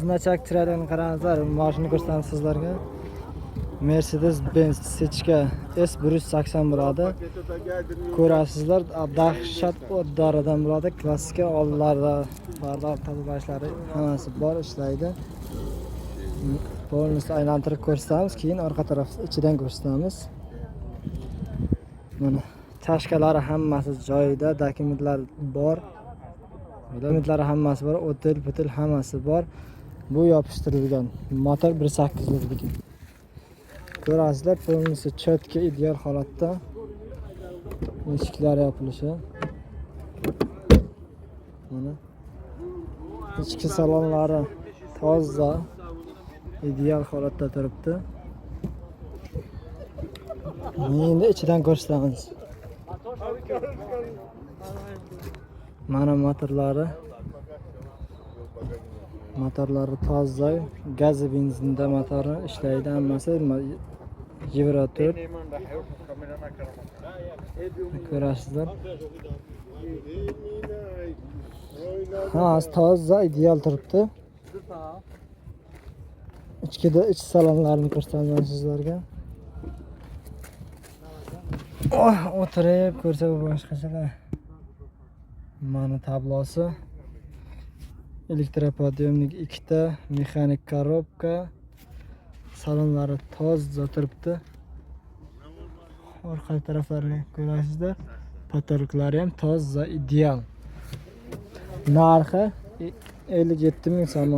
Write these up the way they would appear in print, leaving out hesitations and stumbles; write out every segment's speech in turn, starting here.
Xizmatchilar chiroyligini qarangizlar. Mashina ko'rsatamiz sizlarga. Mercedes-Benz Sechka S180 bo'ladi. Ko'rasizlar, dahshat oddoridan bo'ladi. Klassika oldlarda bardoq tozalanishlari hammasi bor, ishlaydi. Polni aylantirib ko'rsatamiz, keyin orqa tarafni ichidan ko'rsatamiz. Mana tashkalari hammasi joyida, dokumentlar bor. Dokumentlari hammasi bor, o'til hammasi bor. Bu yopishtirilgan. Motor 1.8 lik. Ko'rasizlar, polnisi cho'tka ideal holatda. Eshiklari yopilishi. Mana ichki salonlari toza, ideal holatda turibdi. Endi ichidan ko'rsatamiz. Mana motorlari toza, gaz benzinda motori ishlaydi, hammasi Euro 4. Ko'rasizlar. Hammasi toza, ideal turibdi. Ich salonlarini ko'rsataman sizlarga. O'tirib ko'rsa boshqachalar. Mana tablosi. Elektropodiyomnik 2 ta, mexanik korobka. Salonlari toza turibdi. Orqa taraflarini ko'rasizlar. Patologlari ham toza, ideal. Narxi 57 ming so'm.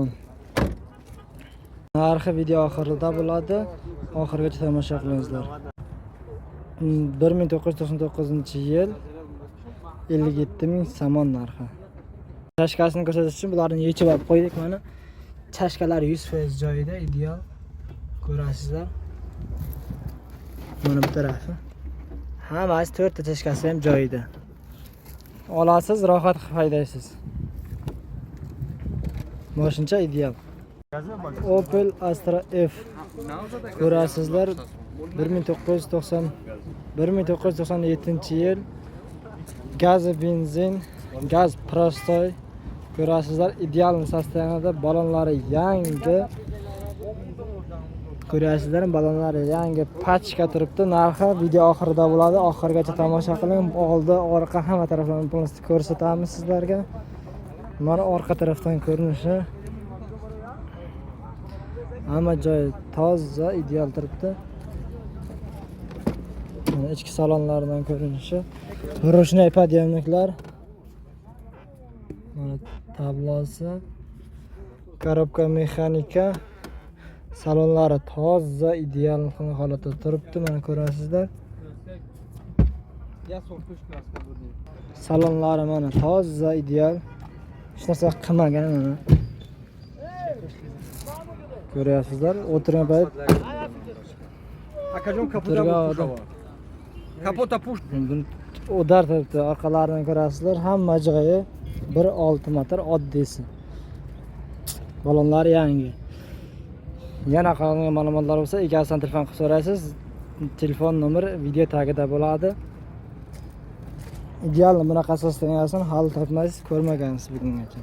Narxi video oxirida bo'ladi. Oxirigacha tomosha qilingizlar. 1999-yil 57 ming so'm narxi. Chashkasini ko'rsatish uchun bularni yechib olib qo'ydik mana. Chashkalari 100% joyida, ideal. Ko'rasizlar. Mana bu tarafi. Hammasi 4 ta chashkasi ham joyida. Olasiz, rohat qilib haydaysiz. Mashina ideal. Opel Astra F. Ko'rasizlar, 1997-yil. Gaz benzin, gaz prostoy. Ko'rasizlar, ideal sostavida, balonlari yangi. Ko'rasizlar, balonlari yangi, pachka turibdi. Narxi video oxirida bo'ladi. Oxirigacha tomosha qiling. Oldi, orqa hamma taraflarni polностью ko'rsatamiz sizlarga. Mana orqa tarafdan ko'rinishi. Hamma joy toza, ideal turibdi. Mana ichki salonlaridan ko'rinishi. Ro'shnoy podiyomniklar. Mana tablosi. Korobka mexanika. Salonlari toza, ideal holatda turibdi. Mana ko'rasizlar. Salonlari mana toza, ideal. Hech narsa qilmagan mana. Ko'ryapsizlar, o'tirgan payt kapota push. O'dar turibdi. Orqalarini ko'rasizlar, hamma joyi 1.6 motor oddisi. Balonlari yangi. Yana qolgan ma'lumotlar bo'lsa, egasidan telefon qilib so'raysiz. Telefon nomeri video tagida bo'ladi. Ideal bunaqa sostavni hali topmaysiz, ko'rmagansiz bugungacha.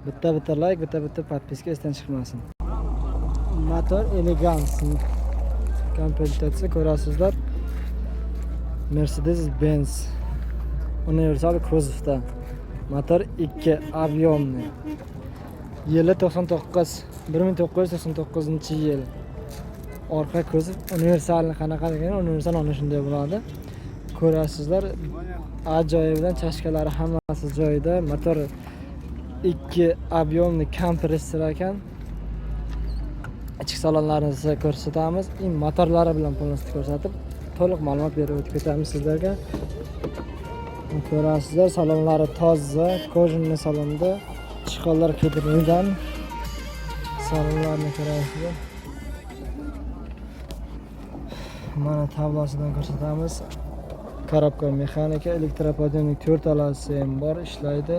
Bitta like, bitta podpiska esdan chiqmasin. Motor Elegance komplektatsiya ko'rasizlar. Mercedes-Benz universal kuzovda. Motor 2 объемный. Yili 1999-yil. Orqa kuzov universalni qanaqaligini universal ana shunday bo'ladi. Ko'rasizlar, ajoyib bilan chashkalari hammasi joyida. Motor 2 объемный kompressor ekan. Ichki salonlarini sizga ko'rsatamiz. Motorlari bilan polностью ko'rsatib, to'liq ma'lumot berib o'tib ketamiz sizlarga. Ko'rasizlar, salonlari toza, kojinli salonda, chiqonlar kiydirilgan. Salonlarni ko'rasizlar. Mana tablosidan ko'rsatamiz. Korobka mexanika, elektropodiyomnik 4 talasi ham bor, ishlaydi.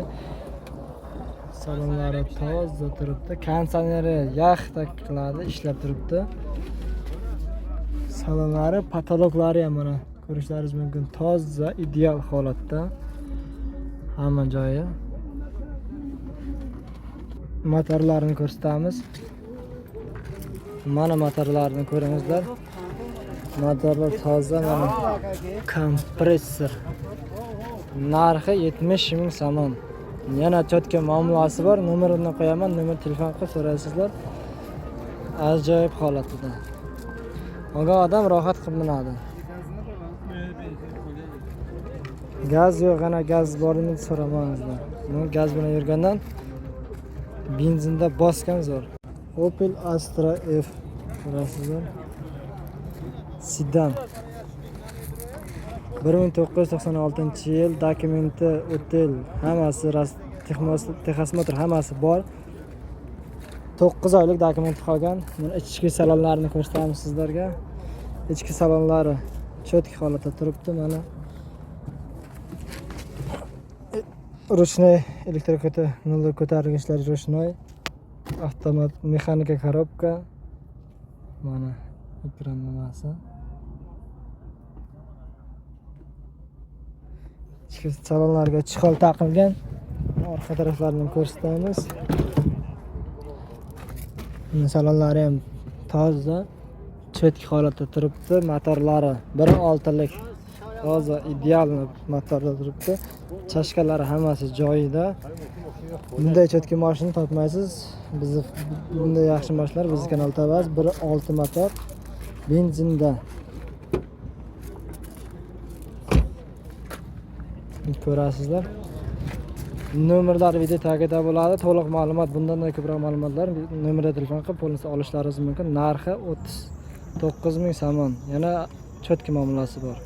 Salonlari toza turibdi. Konditsioneri yaxta qiladi, ishlab turibdi. Salonlari, patologlari ham mana ko'rishlaringiz mumkin. Toza, ideal holatda. Hamma joyi. motorlarini ko'rsatamiz. Mana motorlarni ko'ringizlar. Motorlar toza, mana kompressor. Narxi 70 ming somon. Yana cho'tka muomalasi bor. Nomerini qo'yaman, nomer telefon qilib so'raysizlar. Ajoyib holatda. Olgan odam rohat qilib minadi. Gaz yo'q, ana gaz bormi so'ramangizlar. Men gaz bilan yurgandan benzinda bosgan zo'r. Opel Astra F ko'rasizlar. Sedan. 1996-yil dokumenti, otel, hammasi texosmotor hammasi bor. 9 oylik dokumenti qolgan. Mana ichki salonlarini ko'rsatamiz sizlarga. Ichki salonlari cho'tki holatda turibdi mana. Ruchnoy elektr ko'tarilgichlar ruchnoy. Avtomat mexanika korobka. Mana ekran nimasi. Ichki salonlarga chihol taqilgan. Orqa taraflarini ko'rsatamiz. Salonlari ham toza, cho'tki holatda turibdi. Motorlari 1.6lik toza ideal motorda turibdi. Chashkalari hammasi joyida. Bunday cho'tki mashina topmaysiz. Biz bunday yaxshi mashinalar bizning kanalda emas. 1.6 motor benzinda. Ko'rasizlar. Nomerlar video tagida bo'ladi. To'liq ma'lumot, bundan ko'proq ma'lumotlar nomerga telefon qilib polni olishlaringiz mumkin. Narxi 39 ming somon. Yana cho'tki muomalasi bor.